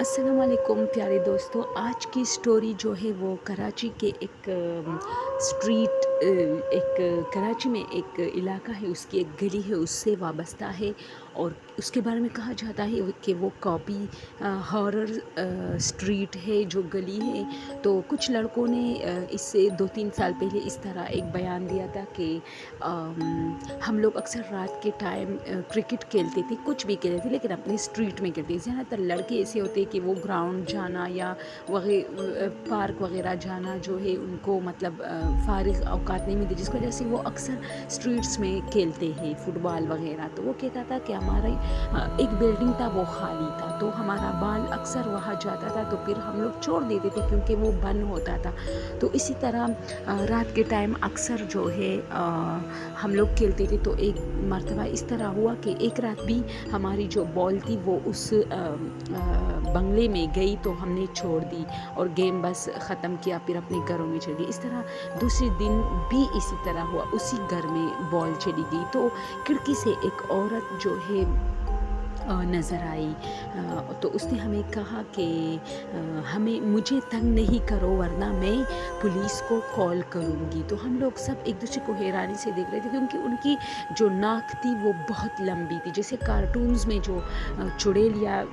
السلام علیکم پیارے دوستوں، آج کی سٹوری جو ہے وہ کراچی کے ایک سٹریٹ ایک کراچی میں ایک علاقہ ہے، اس کی ایک گلی ہے، اس سے وابستہ ہے اور اس کے بارے میں کہا جاتا ہے کہ وہ کاپی ہارر سٹریٹ ہے جو گلی ہے۔ تو کچھ لڑکوں نے اس سے 2-3 سال پہلے اس طرح ایک بیان دیا تھا کہ ہم لوگ اکثر رات کے ٹائم کرکٹ کھیلتے تھے، کچھ بھی کھیلتے تھے لیکن اپنے سٹریٹ میں کھیلتے تھے۔ زیادہ تر لڑکے ایسے ہوتے کہ وہ گراؤنڈ جانا یا پارک وغیرہ جانا جو ہے ان کو مطلب فارغ اوقات نہیں ملتے، جس کی وجہ سے وہ اکثر سٹریٹس میں کھیلتے ہیں فٹ بال وغیرہ۔ تو وہ کہتا تھا کہ ہمارا ایک بلڈنگ تھا وہ خالی تھا، تو ہمارا بال اکثر وہاں جاتا تھا، تو پھر ہم لوگ چھوڑ دیتے تھے کیونکہ وہ بند ہوتا تھا۔ تو اسی طرح رات کے ٹائم اکثر جو ہے ہم لوگ کھیلتے تھے۔ تو ایک مرتبہ اس طرح ہوا کہ ایک رات بھی ہماری جو بال تھی وہ اس بنگلے میں گئی، تو ہم نے چھوڑ دی اور گیم بس ختم کیا، پھر اپنے گھروں میں چلی گئی۔ اس طرح دوسرے دن بھی اسی طرح ہوا، اسی گھر میں بال چلی گئی، تو کھڑکی سے ایک عورت جو ہے نظر آئی، تو اس نے ہمیں کہا کہ مجھے تنگ نہیں کرو ورنہ میں پولیس کو کال کروں گی۔ تو ہم لوگ سب ایک دوسرے کو حیرانی سے دیکھ رہے تھے کیونکہ ان کی جو ناک تھی وہ بہت لمبی تھی، جیسے کارٹونز میں جو چڑیل یا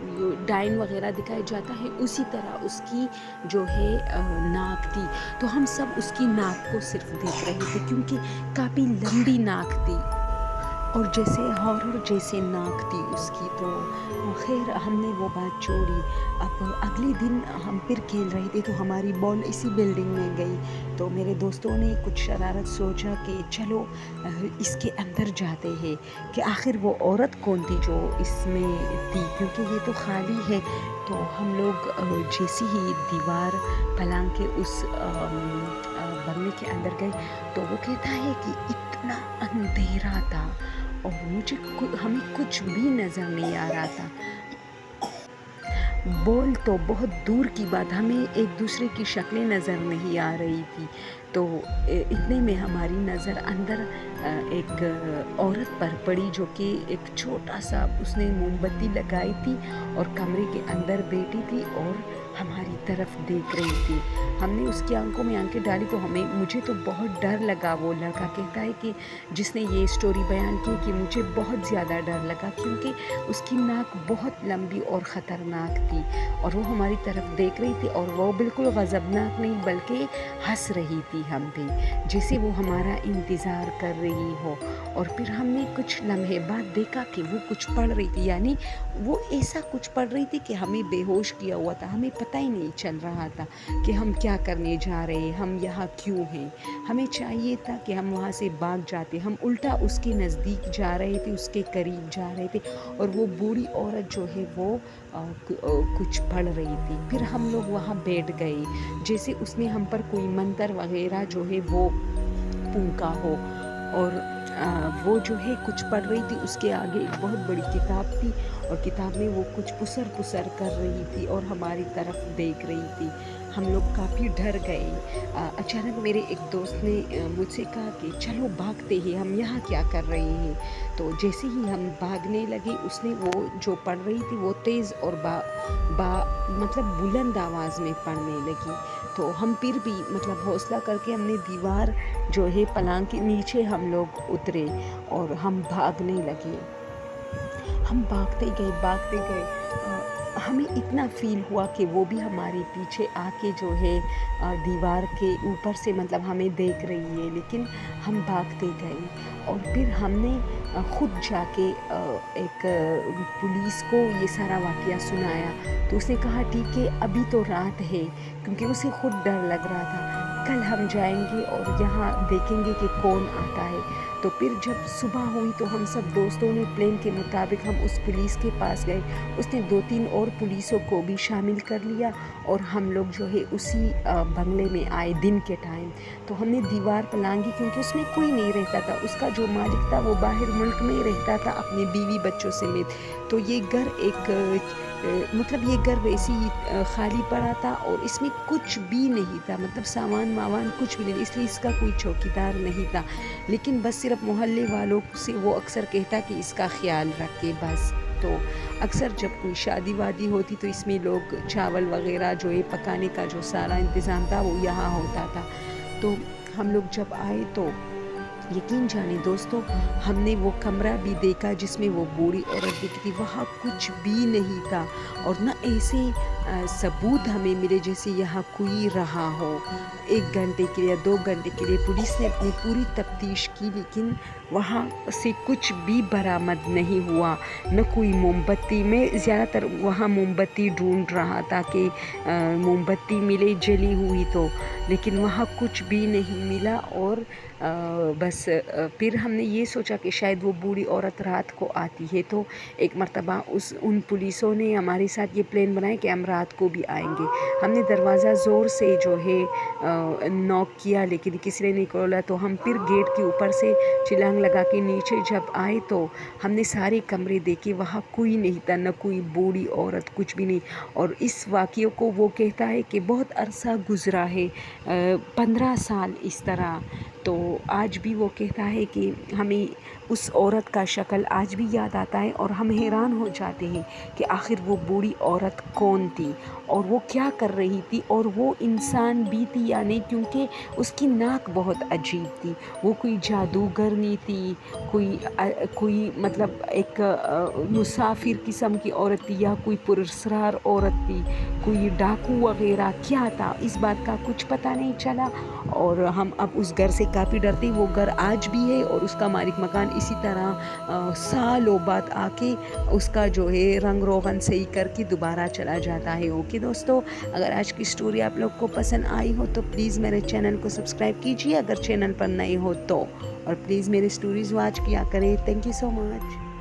ڈائن وغیرہ دکھایا جاتا ہے اسی طرح اس کی جو ہے ناک تھی۔ تو ہم سب اس کی ناک کو صرف دیکھ رہے تھے کیونکہ کافی لمبی ناک تھی اور جیسے ہارر جیسے ناک تھی اس کی۔ تو خیر ہم نے وہ بات چھوڑی۔ اب اگلے دن ہم پھر کھیل رہے تھے تو ہماری بال اسی بلڈنگ میں گئی، تو میرے دوستوں نے کچھ شرارت سوچا کہ چلو اس کے اندر جاتے ہیں کہ آخر وہ عورت کون تھی جو اس میں تھی، کیونکہ یہ تو خالی ہے۔ تو ہم لوگ جیسی ہی دیوار پلانگ کے اس بنگلے کے اندر گئے تو وہ کہتا ہے کہ اتنا اندھیرا تھا اور ہمیں کچھ بھی نظر نہیں آ رہا تھا۔ بال تو بہت دور کی بات، ہمیں ایک دوسرے کی شکلیں نظر نہیں آ رہی تھی۔ تو اتنے میں ہماری نظر اندر ایک عورت پر پڑی جو کہ ایک چھوٹا سا اس نے موم بتی لگائی تھی اور کمرے کے اندر بیٹھی تھی اور ہماری طرف دیکھ رہی تھی۔ ہم نے اس کی آنکھوں میں آنکھیں ڈالی تو مجھے تو بہت ڈر لگا۔ وہ لڑکا کہتا ہے کہ جس نے یہ سٹوری بیان کی کہ مجھے بہت زیادہ ڈر لگا کیونکہ اس کی ناک بہت لمبی اور خطرناک تھی اور وہ ہماری طرف دیکھ رہی تھی اور وہ بالکل غضبناک نہیں بلکہ ہنس رہی تھی ہم پہ، جیسے وہ ہمارا انتظار کر رہی ہو۔ اور پھر ہم نے کچھ لمحے بعد دیکھا کہ وہ کچھ پڑھ رہی تھی، یعنی وہ ایسا کچھ پڑھ رہی تھی کہ ہمیں بے ہوش کیا ہوا تھا، ہمیں پتہ ہی نہیں چل رہا تھا کہ ہم کیا کرنے جا رہے ہیں، ہم یہاں کیوں ہیں۔ ہمیں چاہیے تھا کہ ہم وہاں سے بھاگ جاتے، ہم الٹا اس کے نزدیک جا رہے تھے، اس کے قریب جا رہے تھے اور وہ بوڑھی عورت جو ہے وہ کچھ پڑھ رہی تھی۔ پھر ہم لوگ وہاں بیٹھ گئے جیسے اس نے ہم پر کوئی منتر وغیرہ جو ہے وہ پھونکا ہو، اور وہ جو ہے کچھ پڑھ رہی تھی، اس کے آگے ایک بہت بڑی کتاب تھی اور کتاب میں وہ کچھ پسر کر رہی تھی اور ہماری طرف دیکھ رہی تھی۔ ہم لوگ کافی ڈر گئے۔ اچانک میرے ایک دوست نے مجھ سے کہا کہ چلو بھاگتے ہیں، ہم یہاں کیا کر رہے ہیں۔ تو جیسے ہی ہم بھاگنے لگے اس نے وہ جو پڑھ رہی تھی وہ تیز اور مطلب بلند آواز میں پڑھنے لگی۔ تو ہم پھر بھی مطلب حوصلہ کر کے ہم نے دیوار جو ہے پلانگ کے نیچے ہم لوگ اترے اور ہم بھاگنے لگے۔ ہم بھاگتے گئے، ہمیں اتنا فیل ہوا کہ وہ بھی ہمارے پیچھے آ کے جو ہے دیوار کے اوپر سے مطلب ہمیں دیکھ رہی ہے، لیکن ہم بھاگتے گئے اور پھر ہم نے خود جا کے ایک پولیس کو یہ سارا واقعہ سنایا۔ تو اس نے کہا ٹھیک ہے ابھی تو رات ہے، کیونکہ اسے خود ڈر لگ رہا تھا، کل ہم جائیں گے اور یہاں دیکھیں گے کہ کون آتا ہے۔ تو پھر جب صبح ہوئی تو ہم سب دوستوں نے پلان کے مطابق ہم اس پولیس کے پاس گئے، اس نے 2-3 اور پولیسوں کو بھی شامل کر لیا اور ہم لوگ جو ہے اسی بنگلے میں آئے دن کے ٹائم۔ تو ہم نے دیوار پلانگی کیونکہ اس میں کوئی نہیں رہتا تھا، اس کا جو مالک تھا وہ باہر ملک میں رہتا تھا اپنے بیوی بچوں سمیت۔ تو یہ گھر یہ گھر ویسے ہی خالی پڑا تھا اور اس میں کچھ بھی نہیں تھا، مطلب سامان کچھ بھی نہیں، اس لیے اس کا کوئی چوکیدار نہیں تھا، لیکن بس صرف محلے والوں سے وہ اکثر کہتا کہ اس کا خیال رکھے بس۔ تو اکثر جب کوئی شادی وادی ہوتی تو اس میں لوگ چاول وغیرہ جو ہے پکانے کا جو سارا انتظام تھا وہ یہاں ہوتا تھا. تو ہم لوگ جب آئے تو یقین جانے دوستو ہم نے وہ کمرہ بھی دیکھا جس میں وہ بوڑھی عورت دکھتی. وہاں کچھ بھی نہیں تھا اور نہ ایسے ثبوت ہمیں ملے جیسے یہاں کوئی رہا ہو. 1 گھنٹے کے لیے 2 گھنٹے کے لیے پولیس نے اپنی پوری تفتیش کی لیکن وہاں سے کچھ بھی برآمد نہیں ہوا. نہ کوئی موم بتی. میں زیادہ تر وہاں موم بتی ڈھونڈ رہا تھا کہ موم بتی ملے جلی ہوئی تو، لیکن وہاں کچھ بھی نہیں ملا. اور بس پھر ہم نے یہ سوچا کہ شاید وہ بوڑھی عورت رات کو آتی ہے. تو ایک مرتبہ ان پولیسوں نے ہمارے ساتھ یہ پلان بنایا کہ ہم رات کو بھی آئیں گے. ہم نے دروازہ زور سے جو ہے نوک کیا لیکن کسی نے نہیں کھولا. تو ہم پھر گیٹ کے اوپر سے چھلانگ لگا کے نیچے جب آئے تو ہم نے سارے کمرے دیکھے. وہاں کوئی نہیں تھا، نہ کوئی بوڑھی عورت، کچھ بھی نہیں. اور اس واقعے کو وہ کہتا ہے کہ بہت عرصہ گزرا ہے، 15 سال اس طرح. تو آج بھی وہ کہتا ہے کہ ہمیں اس عورت کا شکل آج بھی یاد آتا ہے اور ہم حیران ہو جاتے ہیں کہ آخر وہ بوڑھی عورت کون تھی اور وہ کیا کر رہی تھی اور وہ انسان بھی تھی یا نہیں، کیونکہ اس کی ناک بہت عجیب تھی. وہ کوئی جادوگر نہیں تھی، کوئی مطلب ایک مسافر قسم کی عورت تھی یا کوئی پراسرار عورت تھی، کوئی ڈاکو وغیرہ کیا تھا، اس بات کا کچھ پتہ نہیں چلا. اور ہم اب اس گھر سے کافی ڈرتے. وہ گھر آج بھی ہے اور اس کا مالک مکان اسی طرح سالوں بعد آ کے اس کا جو ہے رنگ روغن صحیح کر کے دوبارہ چلا جاتا ہے. اوکے دوستو، اگر آج کی سٹوری آپ لوگ کو پسند آئی ہو تو پلیز میرے چینل کو سبسکرائب کیجیے اگر چینل پر نئے ہو تو، اور پلیز میری سٹوریز واچ کیا کریں. Thank you so much.